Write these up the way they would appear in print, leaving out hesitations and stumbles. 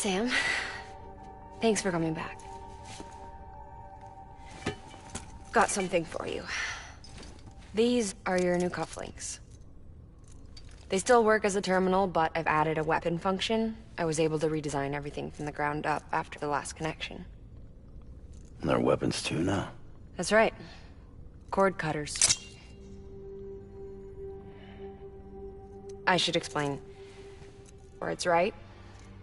Sam. Thanks for coming back. Got something for you. These are your new cufflinks. They still work as a terminal, but I've added a weapon function. I was able to redesign everything from the ground up after the last connection. And they're weapons too now. That's right. Cord cutters. I should explain. Words, right?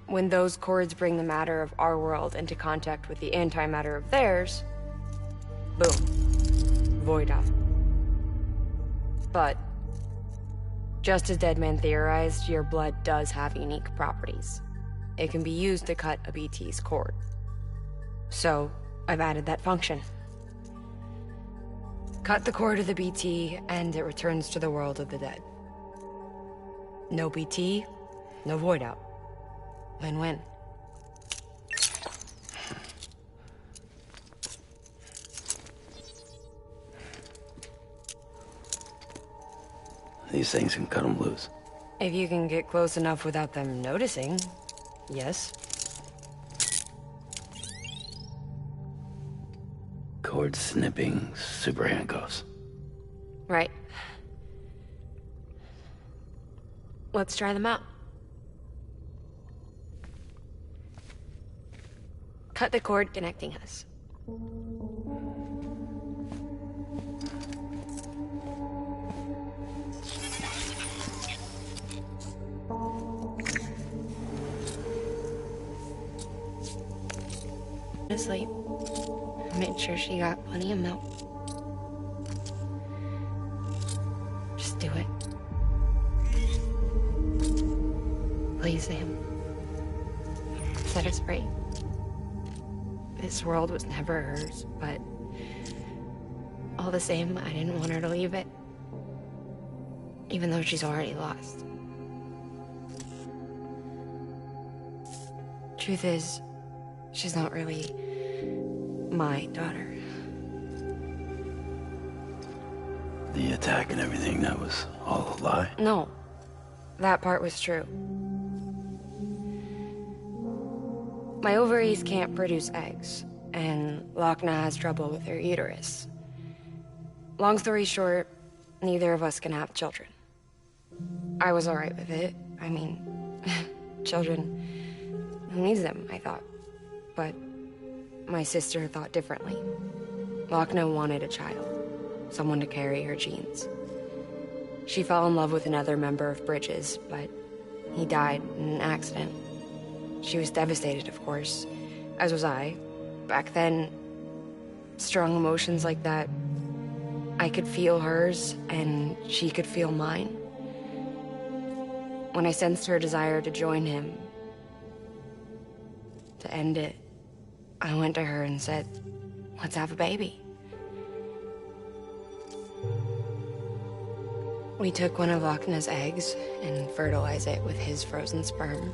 When those cords bring the matter of our world into contact with the antimatter of theirs, boom. Void up. But, just as Deadman theorized, your blood does have unique properties. It can be used to cut a BT's cord. So, I've added that function. Cut the cord of the BT, and it returns to the world of the dead. No BT, no void out. Win-win. These things can cut them loose. If you can get close enough without them noticing, yes. Cord snipping, super handcuffs. Right. Let's try them out. Cut the cord connecting us. Asleep. Made sure she got plenty of milk. Just do it. Please, Sam. Set us free. This world was never hers, but all the same, I didn't want her to leave it. Even though she's already lost. Truth is, she's not really my daughter. The attack and everything, that was all a lie? No, that part was true. My ovaries can't produce eggs, and Locni has trouble with her uterus. Long story short, neither of us can have children. I was alright with it. I mean, children, who needs them, I thought. But my sister thought differently. Locni wanted a child, someone to carry her genes. She fell in love with another member of Bridges, but he died in an accident. She was devastated, of course, as was I. Back then, strong emotions like that, I could feel hers, and she could feel mine. When I sensed her desire to join him, to end it, I went to her and said, let's have a baby. We took one of Lochna's eggs and fertilized it with his frozen sperm.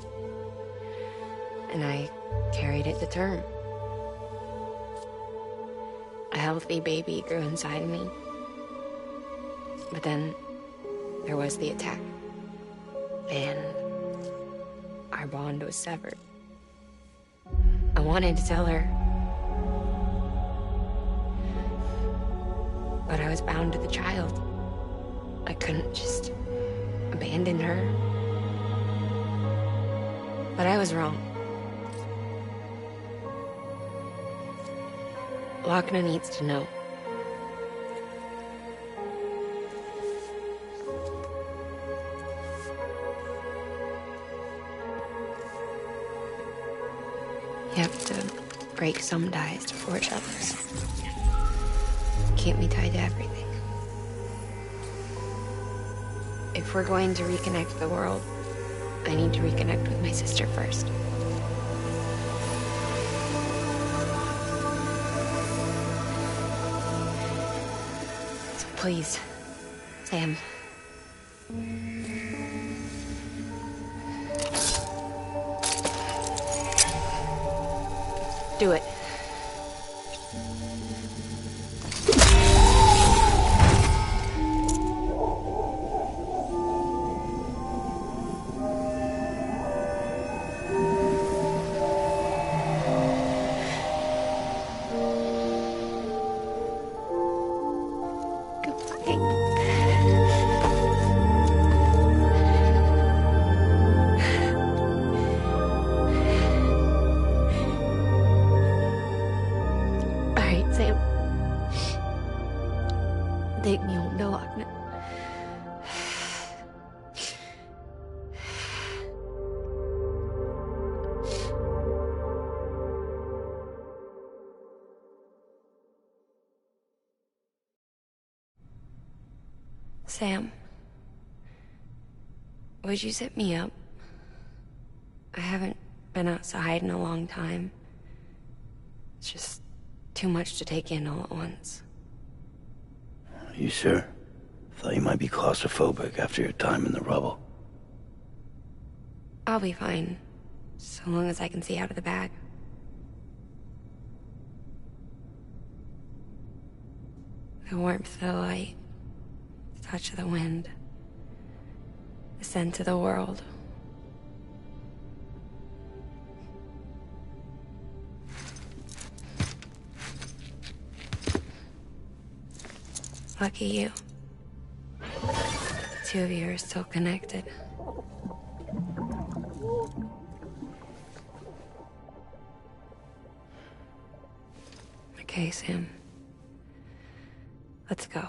And I carried it to term. A healthy baby grew inside me. But then there was the attack. And our bond was severed. I wanted to tell her. But I was bound to the child. I couldn't just abandon her. But I was wrong. Locni needs to know. You have to break some ties to forge others. Can't be tied to everything. If we're going to reconnect the world, I need to reconnect with my sister first. Please, Sam. Do it. Alright, Sam. Take me home to Lokni. Sam, would you sit me up? I haven't been outside in a long time. It's just too much to take in all at once. You sure? Thought you might be claustrophobic after your time in the rubble. I'll be fine, so long as I can see out of the bag. The warmth of the light, the touch of the wind, the scent of the world. Lucky you. The two of you are still connected. Okay, Sam. Let's go.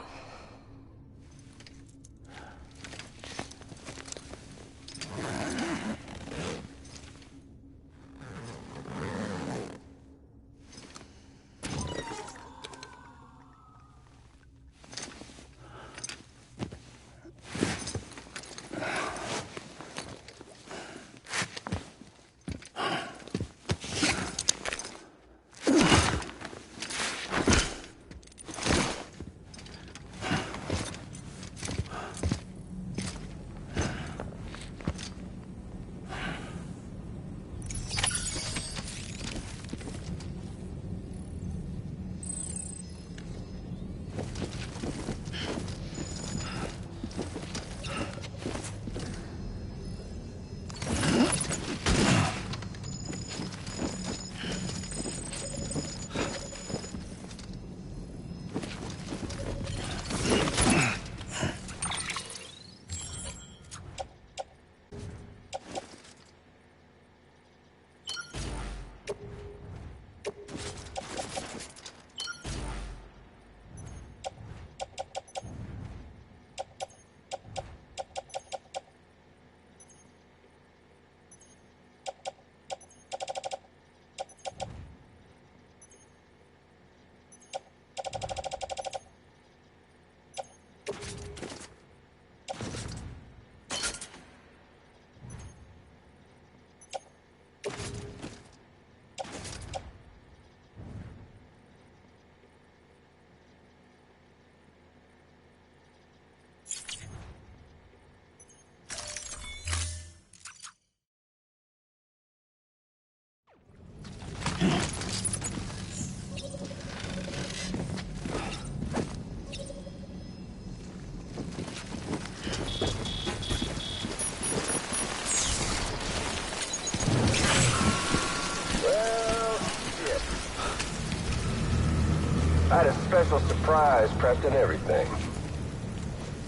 I had a special surprise prepped and everything.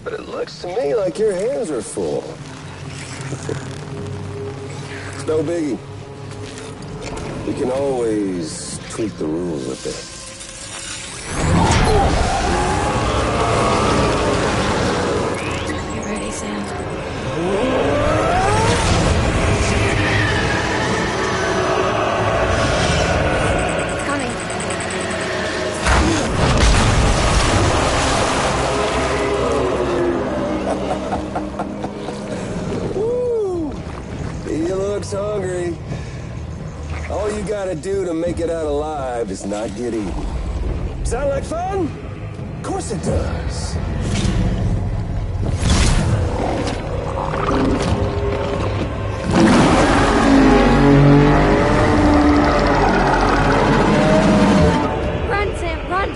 But it looks to me like your hands are full. It's no biggie. We can always tweak the rules a bit. You ready, Sam? Coming. Woo! He looks hungry. All you gotta do to make it out alive is not get eaten. Sound like fun? Of course it does. Run, Sam, run!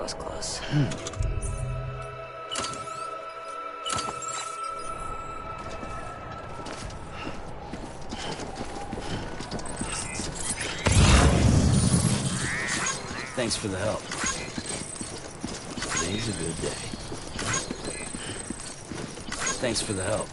was close. Thanks for the help. Today's a good day. Thanks for the help.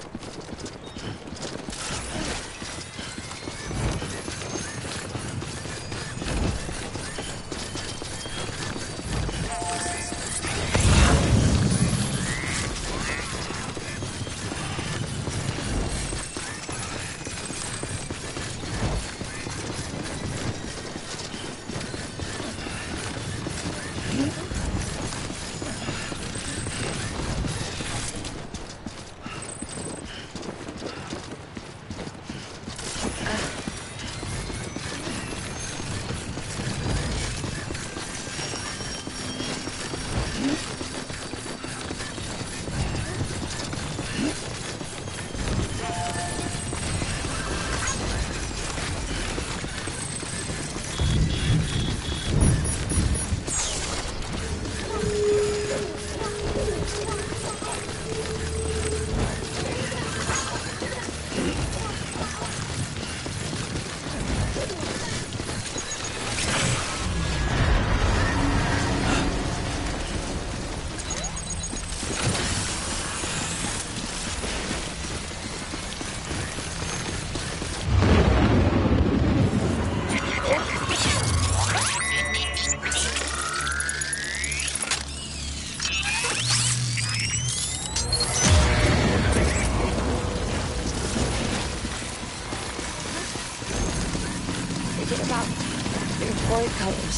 About 4 colors.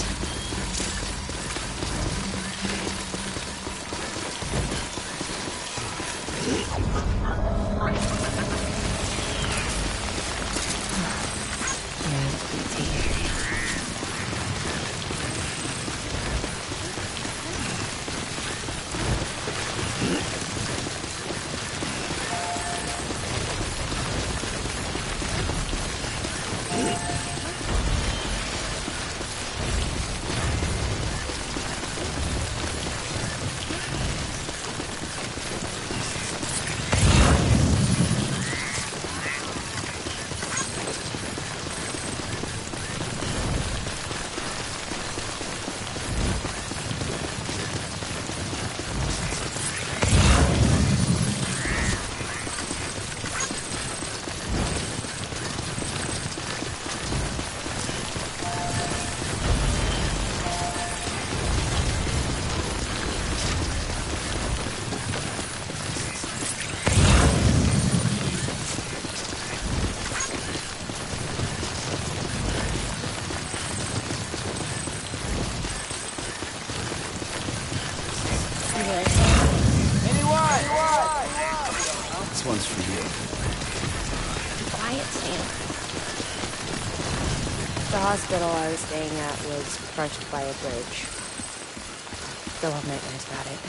This one's for you. Quiet, Sam. The hospital I was staying at was crushed by a bridge. Still have nightmares about it.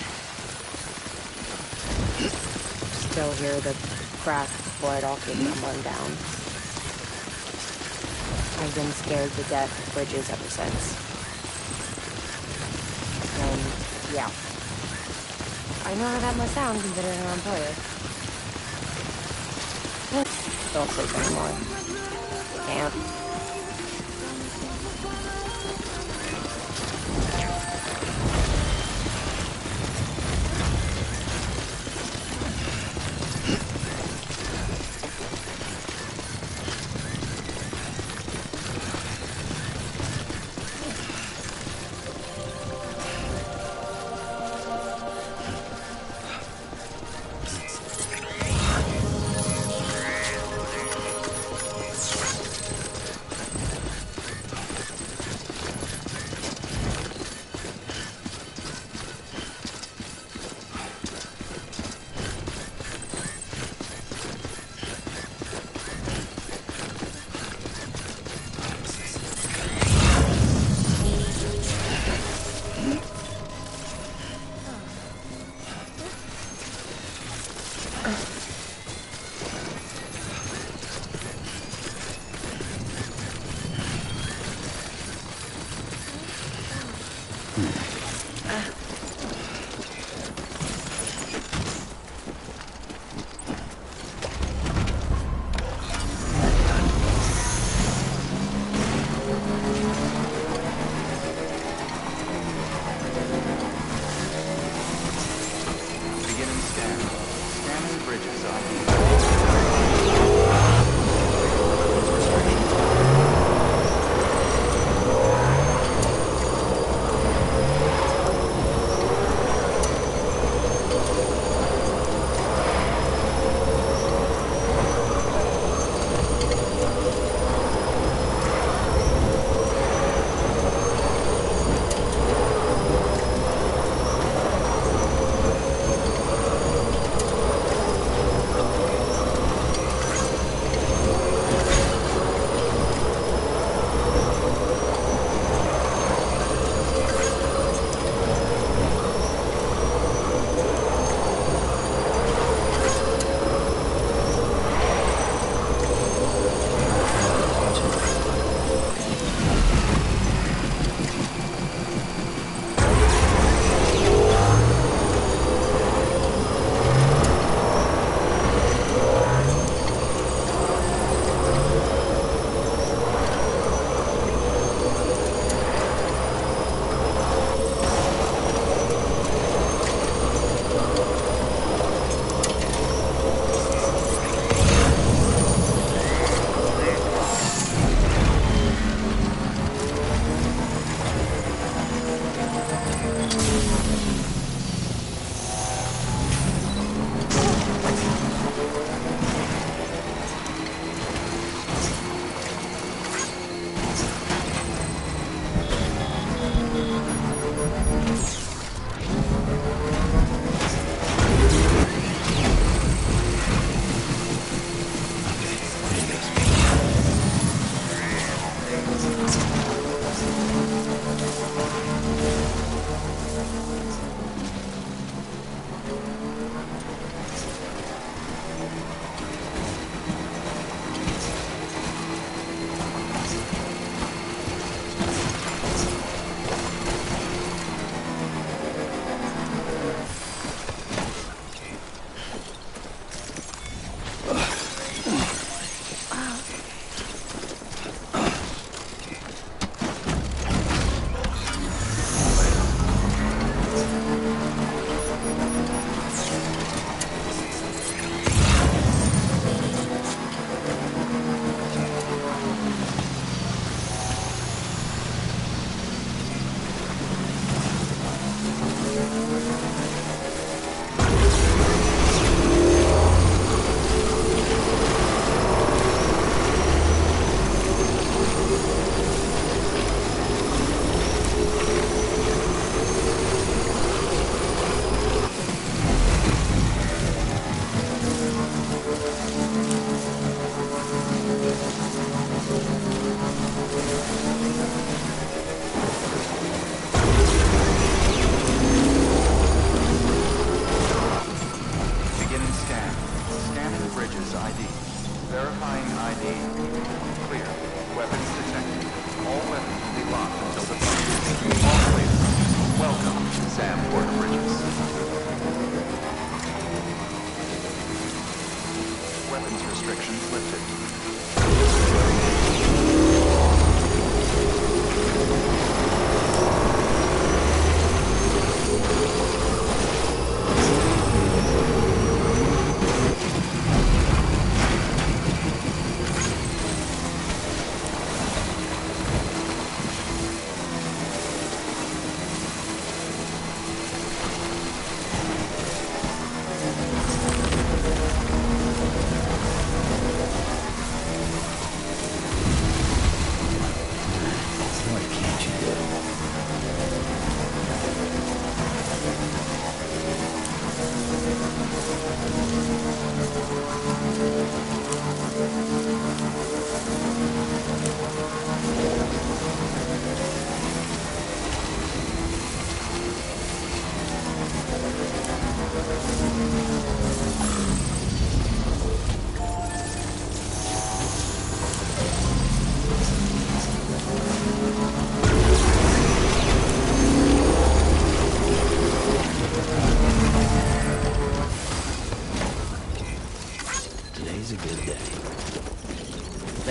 Still hear the crack before it all came tumbling down. I've been scared to death of bridges ever since. And, yeah. I know how that must sound considering I'm employer. Don't sleep anymore. Can't.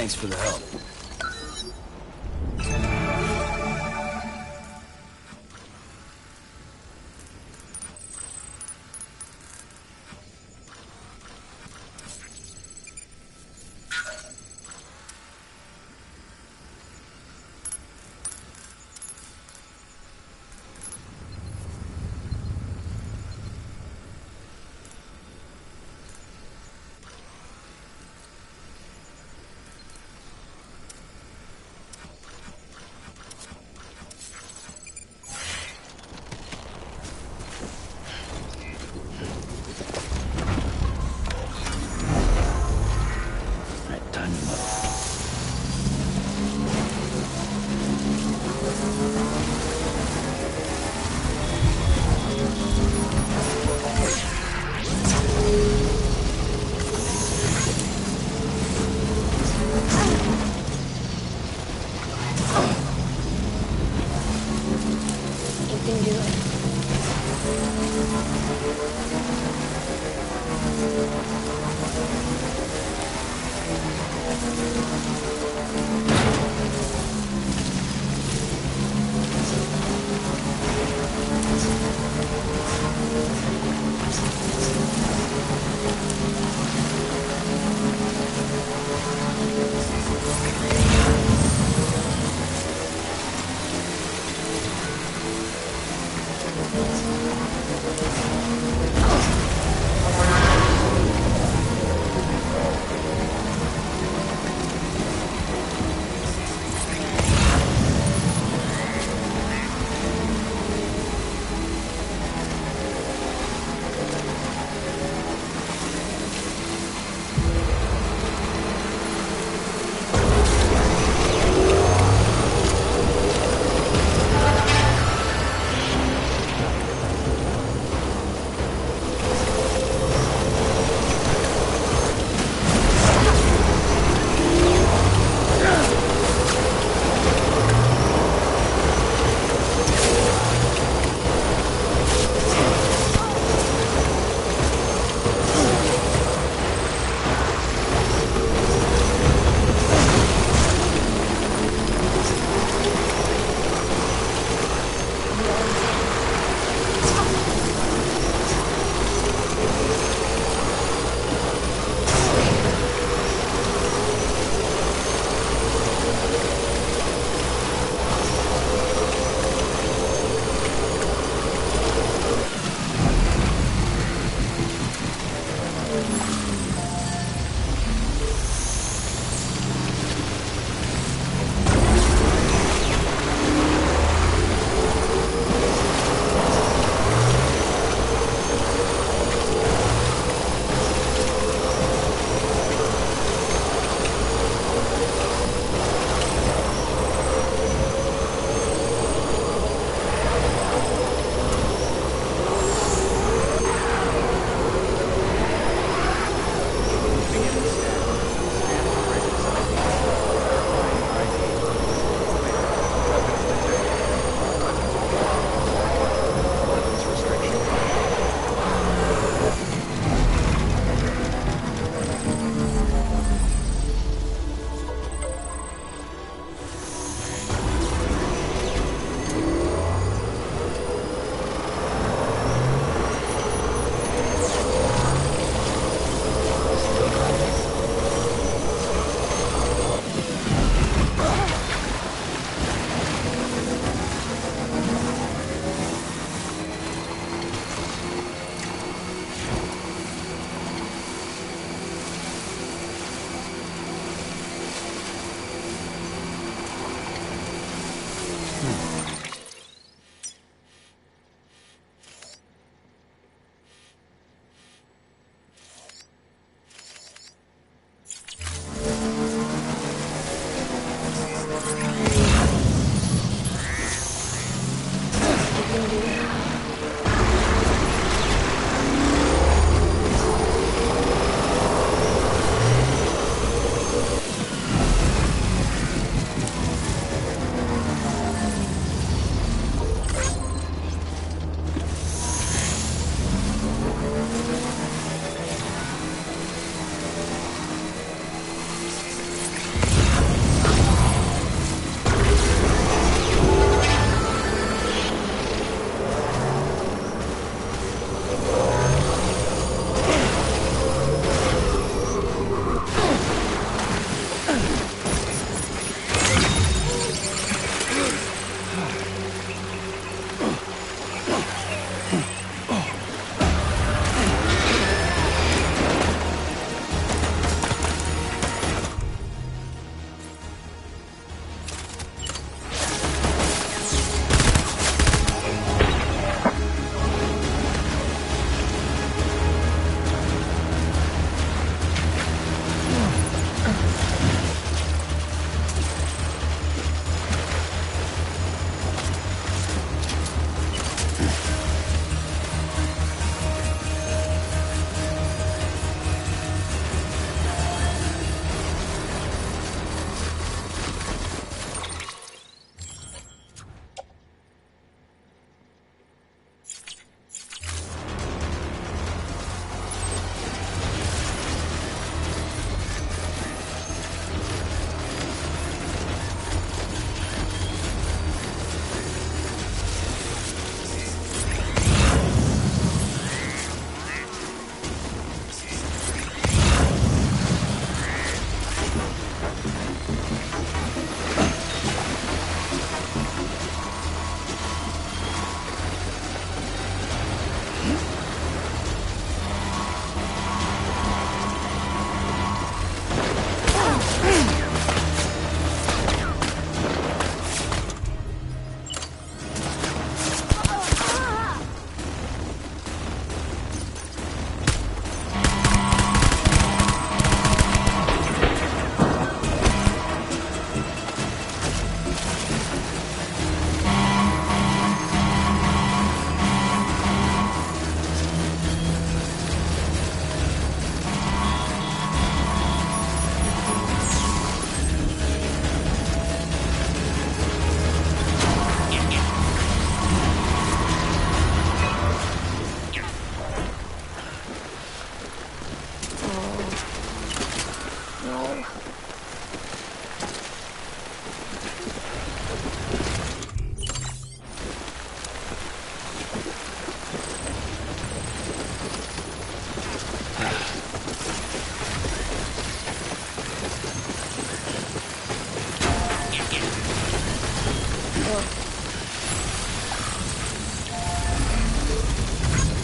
Thanks for the help.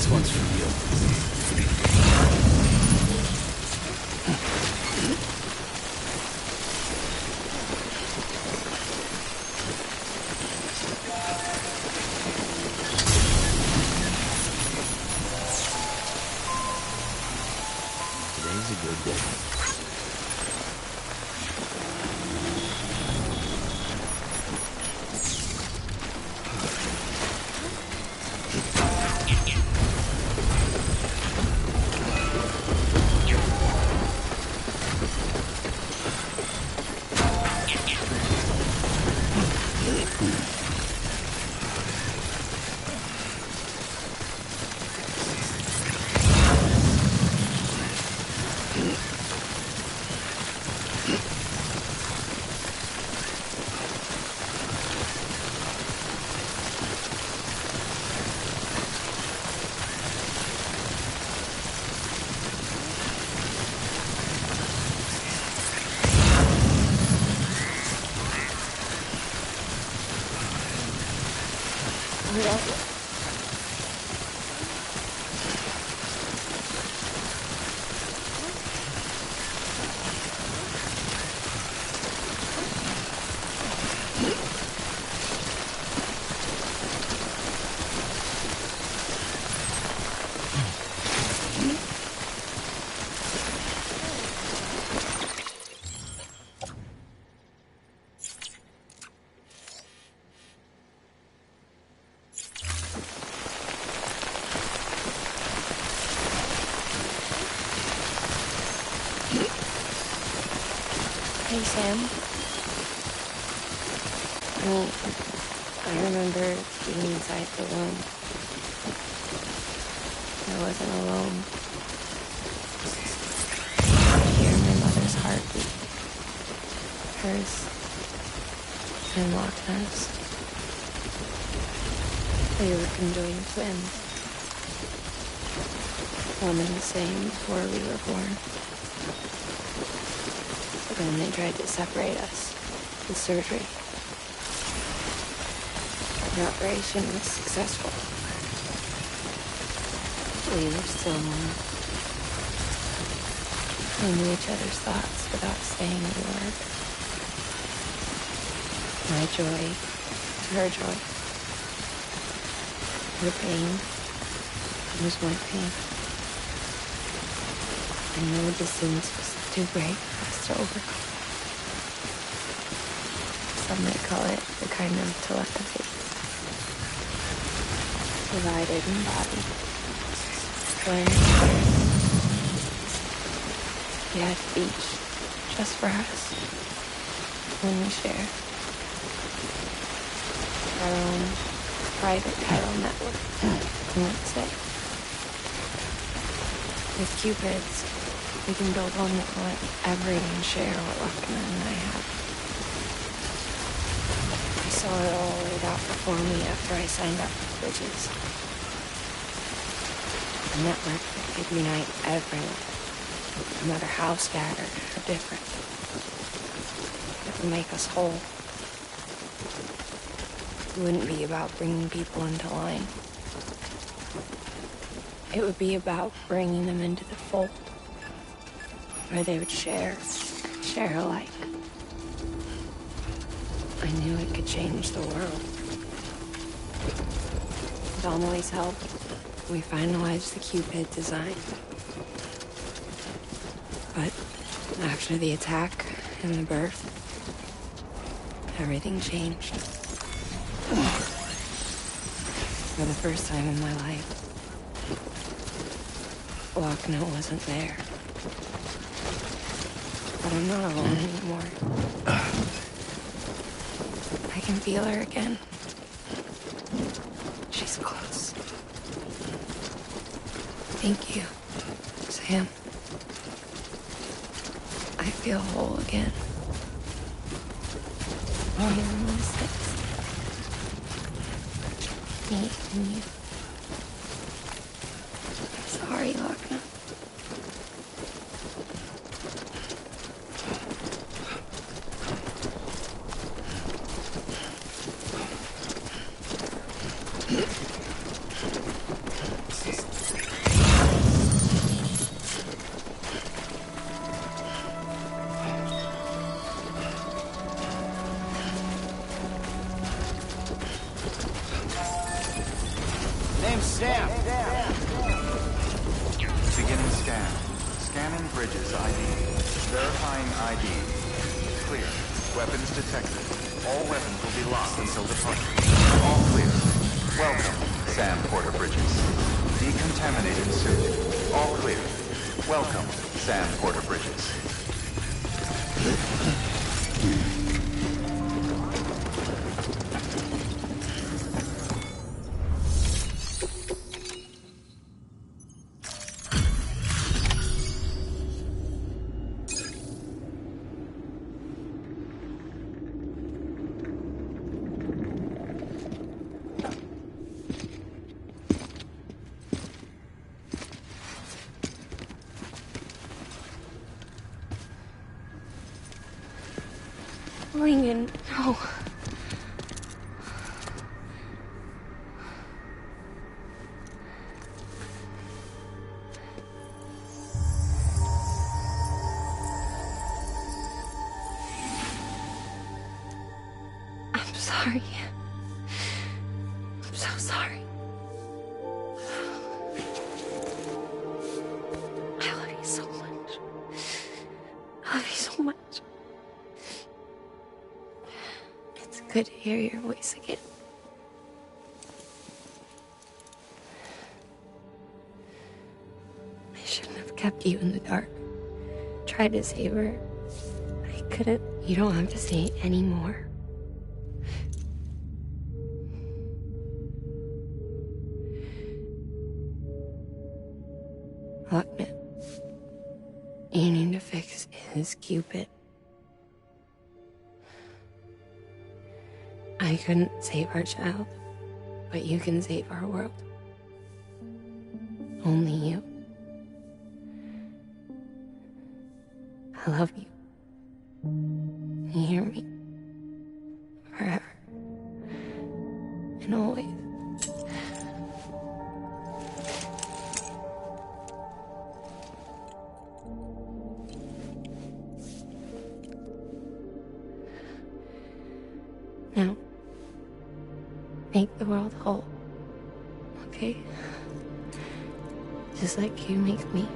This one's for you. Today's a good day. Hey, Sam. I remember being inside the room. I wasn't alone. I could hear my mother's heartbeat. Hers and Lochna's. They were conjoined twins. One and the same before we were born. Then they tried to separate us with surgery. The operation was successful. We were still one. We knew each other's thoughts without saying a word. My joy to her joy. Her pain was my pain. I know the distance was too great for us to overcome. Some might call it the kind of telepathy. Divided in body. Joined in spirit. Yet each just for us. When we share our own private chiral network. Let's say. With Cupids, we can build one that will let everyone share what Locni and I have. I saw it all laid out before me after I signed up for Bridges. A network that could unite everyone, no matter how scattered or different. It would make us whole. It wouldn't be about bringing people into line. It would be about bringing them into the fold, where they would share alike. I knew it could change the world. With Amelie's help, we finalized the Cupid design. But after the attack and the birth, everything changed. For the first time in my life, Locni wasn't there. But I'm not alone anymore. I can feel her again. She's close. Thank you, Sam. I feel whole again. I miss it. Me and you. Sorry, Locni. Scanning bridges ID. Verifying ID. Clear. Weapons detected. All weapons will be locked until departure. All clear. Welcome, Sam Porter Bridges. Decontaminated suit. All clear. Welcome, Sam Porter Bridges. Lincoln, no. I'm sorry. I'm so sorry. I love you so much. I love you so much. It's good to hear your voice again. I shouldn't have kept you in the dark. Tried to save her. I couldn't. You don't have to say it anymore. Lokni, you need to fix his Cupid. I couldn't save our child, but you can save our world. Only you. I love you. You hear me? Forever. And always. Now, make the world whole, okay? Just like you make me.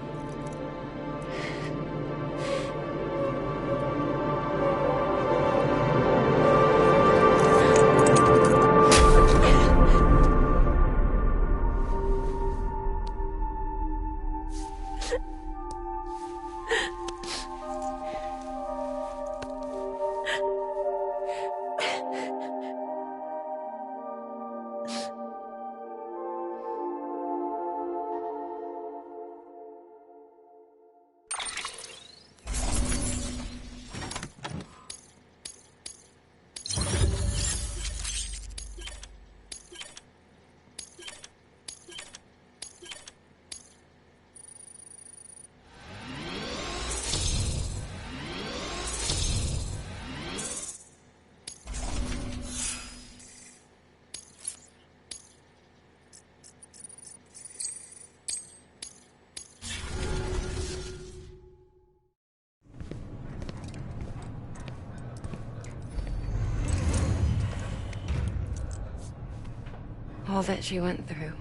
All that she went through,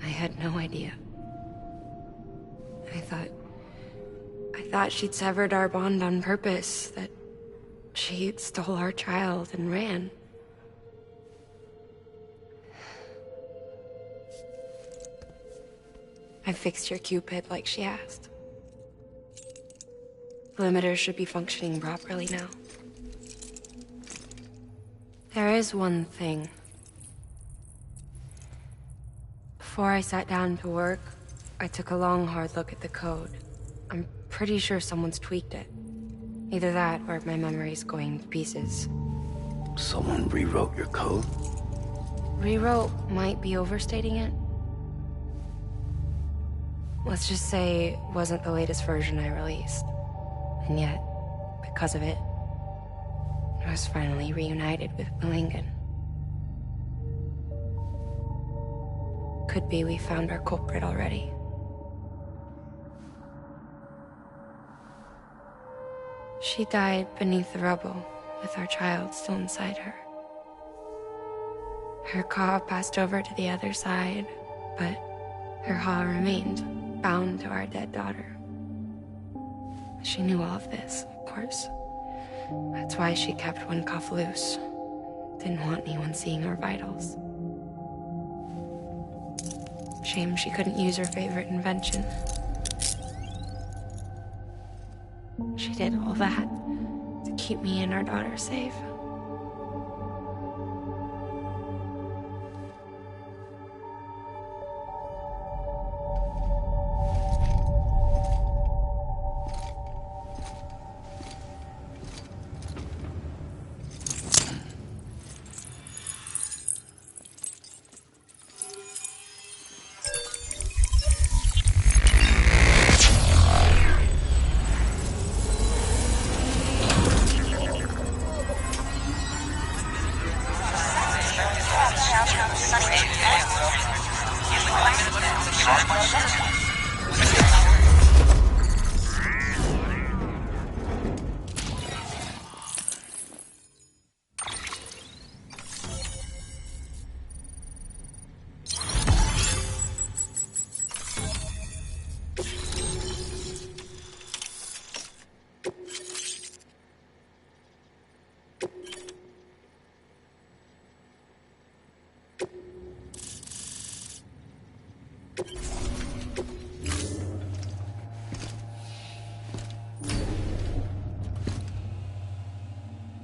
I had no idea. I thought she'd severed our bond on purpose, that she stole our child and ran. I fixed your Cupid like she asked. The limiter should be functioning properly now. There is one thing. Before I sat down to work, I took a long, hard look at the code. I'm pretty sure someone's tweaked it. Either that, or my memory's going to pieces. Someone rewrote your code? Rewrote might be overstating it. Let's just say it wasn't the latest version I released. And yet, because of it, I was finally reunited with Lincoln. Could be we found our culprit already. She died beneath the rubble, with our child still inside her. Her Ka passed over to the other side, but her Ha remained, bound to our dead daughter. She knew all of this, of course. That's why she kept one cuff loose. Didn't want anyone seeing her vitals. Shame she couldn't use her favorite invention. She did all that to keep me and our daughter safe.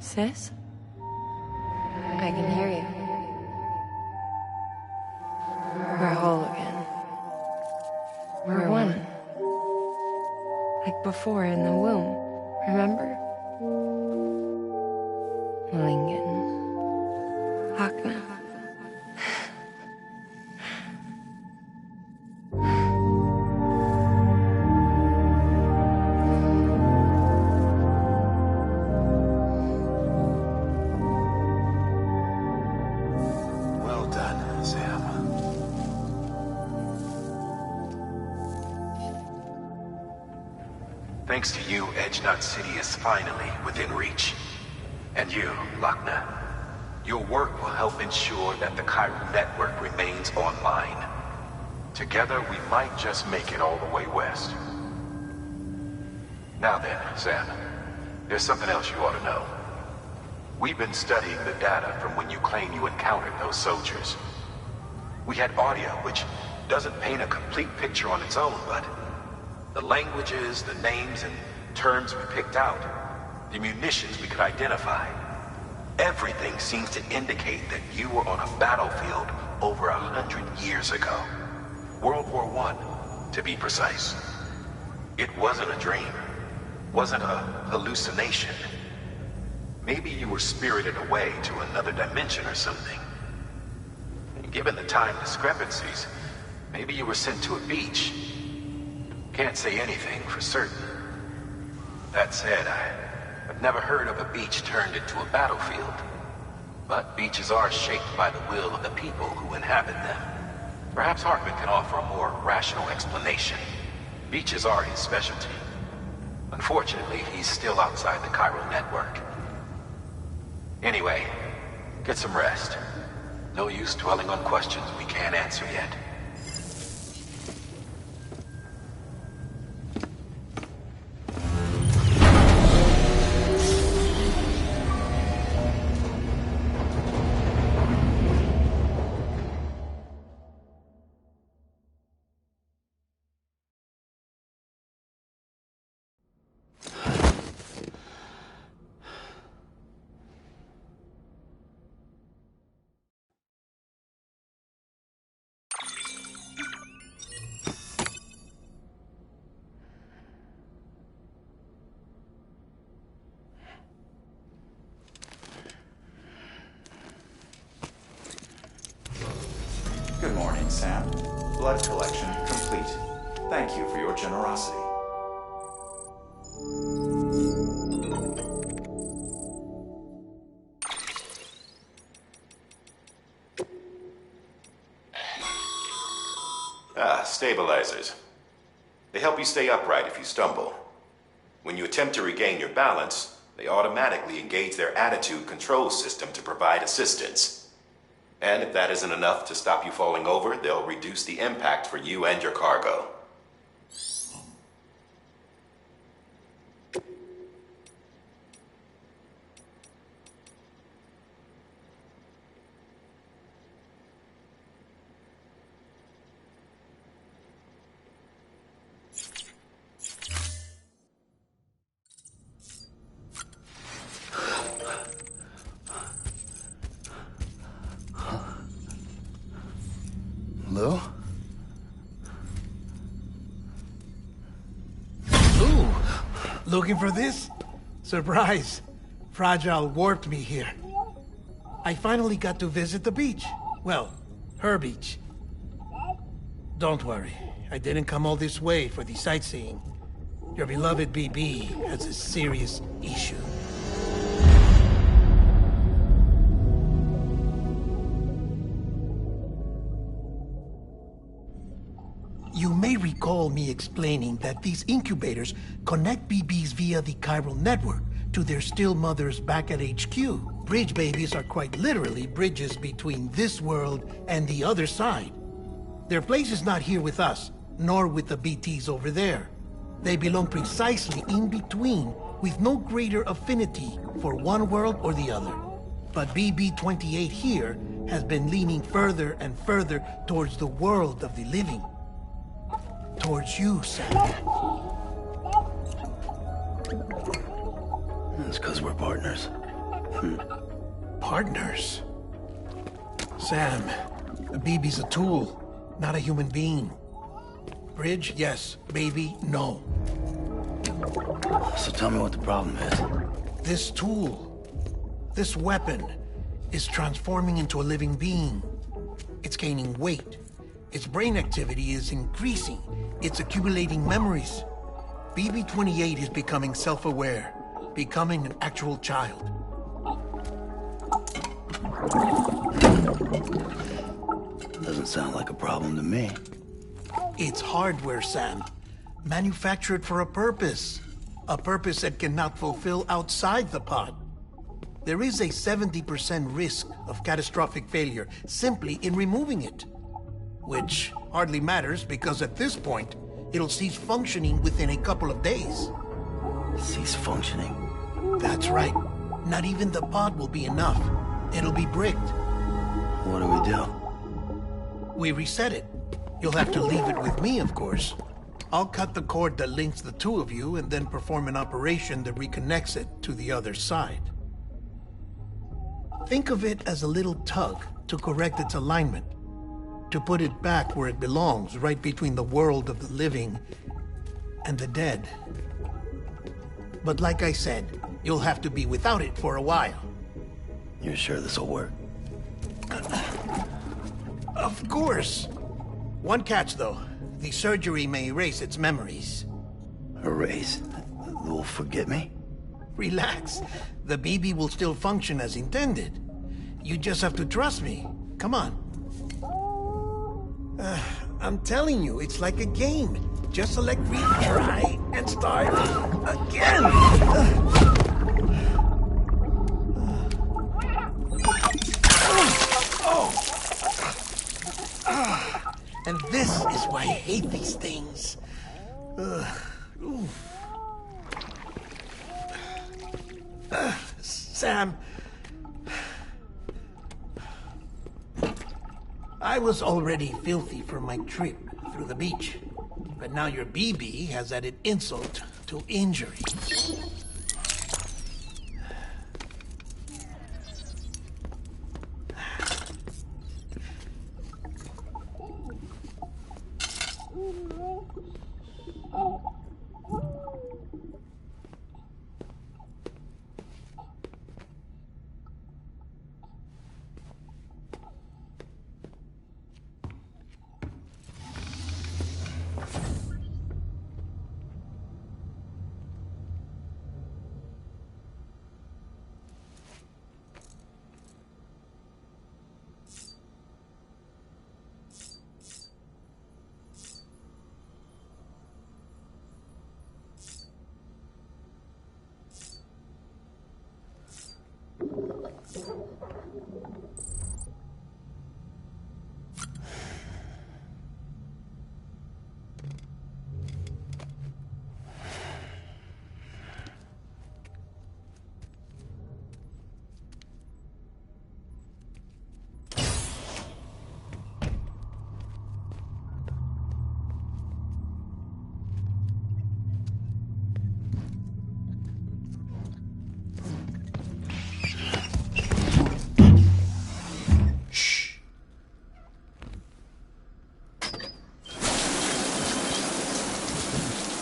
Sis? I can hear you. We're whole again. We're one. Like before in the womb, remember? Lingen. Locni. Thanks to you, Edgenut City is finally within reach. And you, Locni, your work will help ensure that the chiral network remains online. Together, we might just make it all the way west. Now then, Sam, there's something else you ought to know. We've been studying the data from when you claim you encountered those soldiers. We had audio, which doesn't paint a complete picture on its own, but the languages, the names, and terms we picked out, the munitions we could identify, everything seems to indicate that you were on a battlefield over 100 years ago. World War I, to be precise. It wasn't a dream, wasn't a hallucination. Maybe you were spirited away to another dimension or something. And given the time discrepancies, maybe you were sent to a beach. Can't say anything for certain. That said, I've never heard of a beach turned into a battlefield. But beaches are shaped by the will of the people who inhabit them. Perhaps Hartman can offer a more rational explanation. Beaches are his specialty. Unfortunately, he's still outside the chiral network. Anyway, get some rest. No use dwelling on questions we can't answer yet. Good morning, Sam. Blood collection complete. Thank you for your generosity. Stabilizers. They help you stay upright if you stumble. When you attempt to regain your balance, they automatically engage their attitude control system to provide assistance. And if that isn't enough to stop you falling over, they'll reduce the impact for you and your cargo. Looking for this? Surprise. Fragile warped me here. I finally got to visit the beach. Well, her beach. Don't worry. I didn't come all this way for the sightseeing. Your beloved BB has a serious issue. You may recall me explaining that these incubators connect BBs via the chiral network to their still mothers back at HQ. Bridge babies are quite literally bridges between this world and the other side. Their place is not here with us, nor with the BTs over there. They belong precisely in between, with no greater affinity for one world or the other. But BB-28 here has been leaning further and further towards the world of the living. Towards you, Sam. That's because we're partners. Partners? Sam, a BB's a tool, not a human being. Bridge, yes. Baby, no. So tell me what the problem is. This tool, this weapon, is transforming into a living being. It's gaining weight. Its brain activity is increasing. It's accumulating memories. BB-28 is becoming self-aware, becoming an actual child. Doesn't sound like a problem to me. It's hardware, Sam. Manufactured for a purpose. A purpose it cannot fulfill outside the pod. There is a 70% risk of catastrophic failure simply in removing it. Which hardly matters because at this point, it'll cease functioning within a couple of days. Cease functioning? That's right. Not even the pod will be enough. It'll be bricked. What do we do? We reset it. You'll have to leave it with me, of course. I'll cut the cord that links the two of you and then perform an operation that reconnects it to the other side. Think of it as a little tug to correct its alignment. To put it back where it belongs, right between the world of the living and the dead. But like I said, you'll have to be without it for a while. You're sure this'll work? Of course. One catch, though. The surgery may erase its memories. Erase? They'll forget me? Relax. The BB will still function as intended. You just have to trust me. Come on. I'm telling you, it's like a game. Just select retry and start again. And this is why I hate these things. Sam, I was already filthy from my trip through the beach, but now your BB has added insult to injury.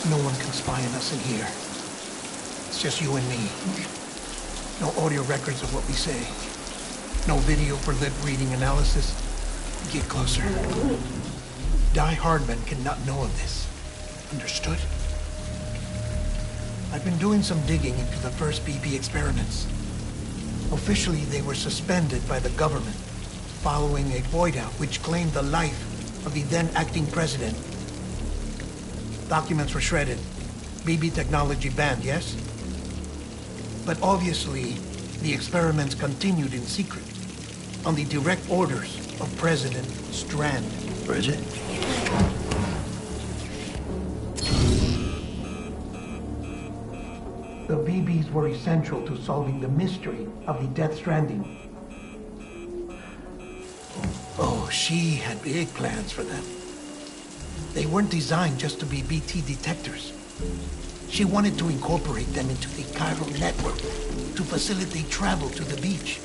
No one can spy on us in here. It's just you and me. No audio records of what we say. No video for lip-reading analysis. Get closer. Die Hardman cannot know of this. Understood? I've been doing some digging into the first BB experiments. Officially, they were suspended by the government following a void-out which claimed the life of the then acting president. Documents were shredded. BB technology banned, yes? But obviously, the experiments continued in secret, on the direct orders of President Strand. Bridget? The BBs were essential to solving the mystery of the Death Stranding. Oh, she had big plans for them. They weren't designed just to be BT detectors. She wanted to incorporate them into the chiral network to facilitate travel to the beach.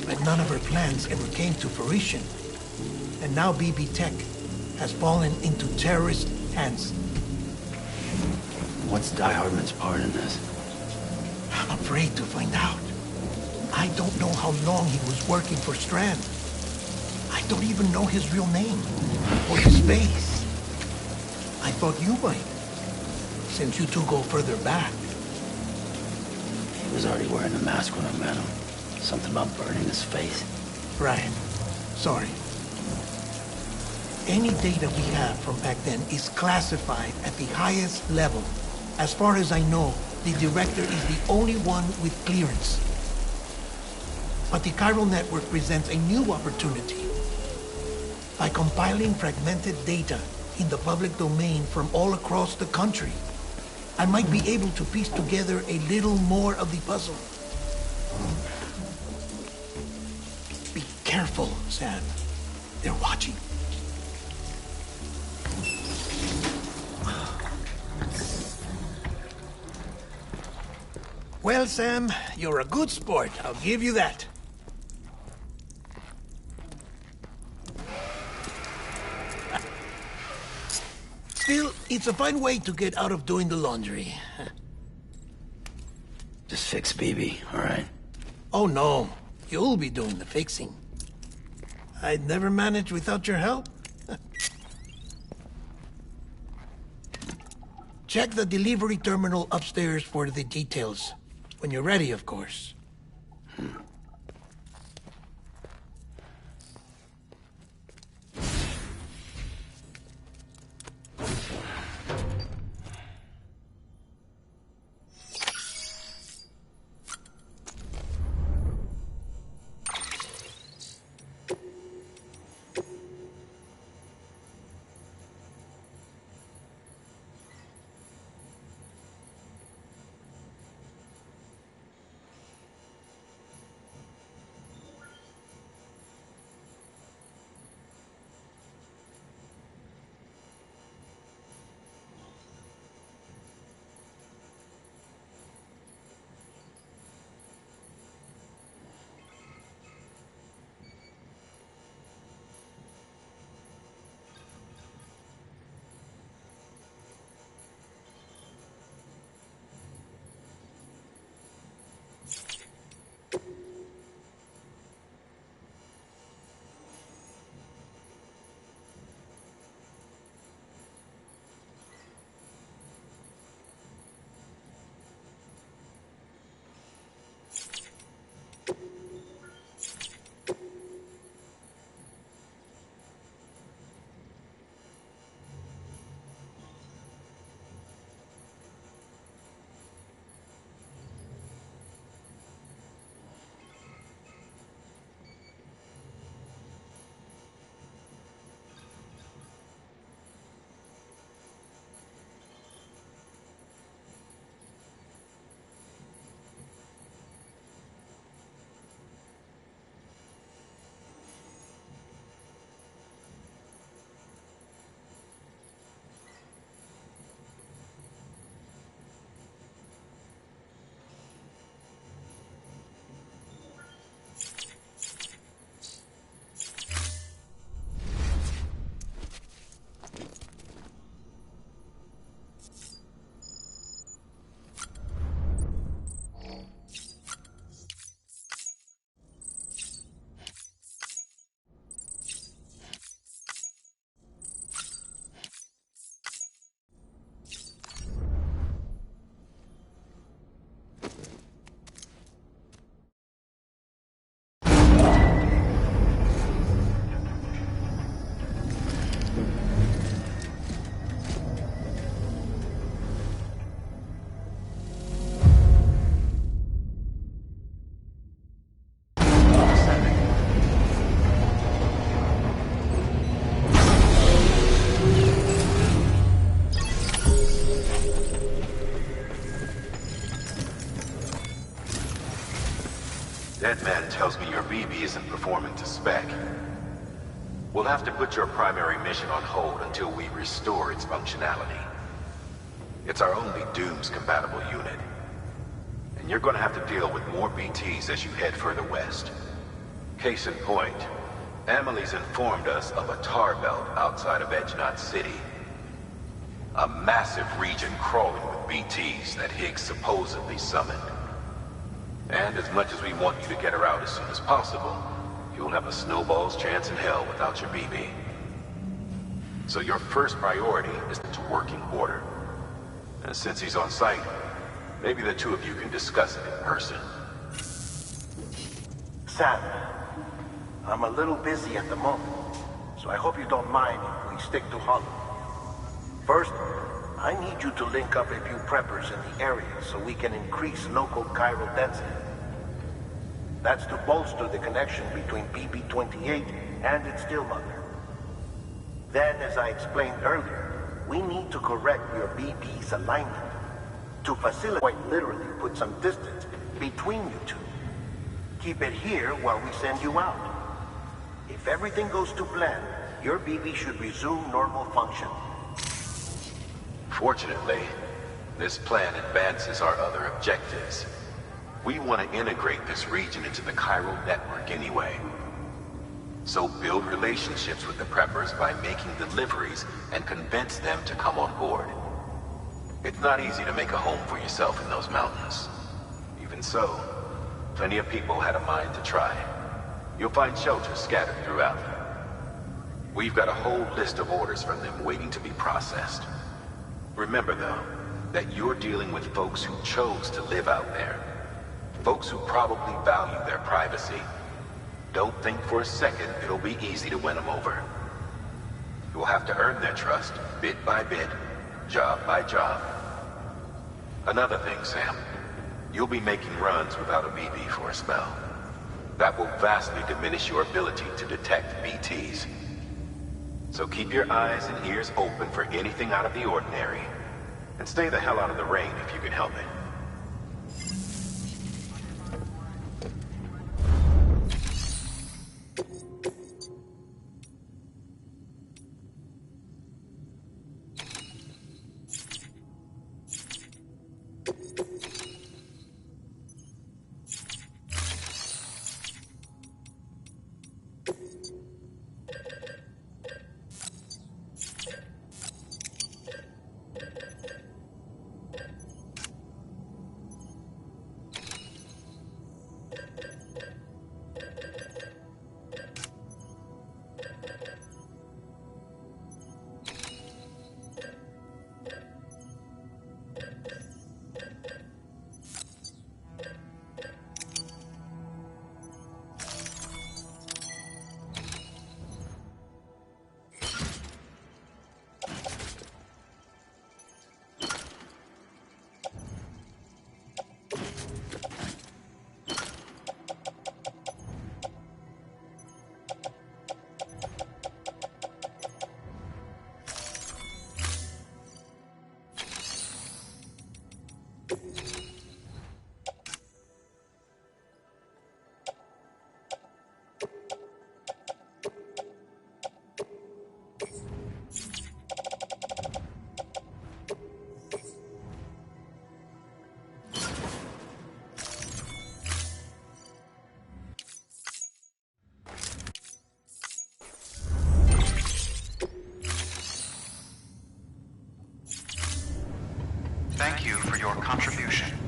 But none of her plans ever came to fruition. And now BB Tech has fallen into terrorist hands. What's Die Hardman's part in this? I'm afraid to find out. I don't know how long he was working for Strand. I don't even know his real name or his face. I thought you might, since you two go further back. He was already wearing a mask when I met him. Something about burning his face. Right. Sorry. Any data we have from back then is classified at the highest level. As far as I know, the director is the only one with clearance. But the chiral network presents a new opportunity. By compiling fragmented data in the public domain from all across the country, I might be able to piece together a little more of the puzzle. Be careful, Sam. They're watching. Well, Sam, you're a good sport. I'll give you that. Still, it's a fine way to get out of doing the laundry. Just fix BB, all right? Oh, no. You'll be doing the fixing. I'd never manage without your help. Check the delivery terminal upstairs for the details. When you're ready, of course. That man tells me your BB isn't performing to spec. We'll have to put your primary mission on hold until we restore its functionality. It's our only Dooms-compatible unit. And you're gonna have to deal with more BTs as you head further west. Case in point, Amelie's informed us of a tar belt outside of Edgenot City. A massive region crawling with BTs that Higgs supposedly summoned. And as much as we want you to get her out as soon as possible, you'll have a snowball's chance in hell without your BB. So your first priority is to working order. And since he's on site, maybe the two of you can discuss it in person. Sam, I'm a little busy at the moment, so I hope you don't mind if we stick to Hollow. First, I need you to link up a few preppers in the area so we can increase local chiral density. That's to bolster the connection between BB-28 and its still mother. Then, as I explained earlier, we need to correct your BB's alignment to facilitate, quite literally put some distance between you two. Keep it here while we send you out. If everything goes to plan, your BB should resume normal function. Fortunately, this plan advances our other objectives. We want to integrate this region into the chiral network anyway. So build relationships with the preppers by making deliveries and convince them to come on board. It's not easy to make a home for yourself in those mountains. Even so, plenty of people had a mind to try. You'll find shelters scattered throughout. We've got a whole list of orders from them waiting to be processed. Remember, though, that you're dealing with folks who chose to live out there. Folks who probably value their privacy. Don't think for a second it'll be easy to win them over. You'll have to earn their trust, bit by bit, job by job. Another thing, Sam. You'll be making runs without a BB for a spell. That will vastly diminish your ability to detect BTs. So keep your eyes and ears open for anything out of the ordinary. And stay the hell out of the rain if you can help it. Thank you for your contribution.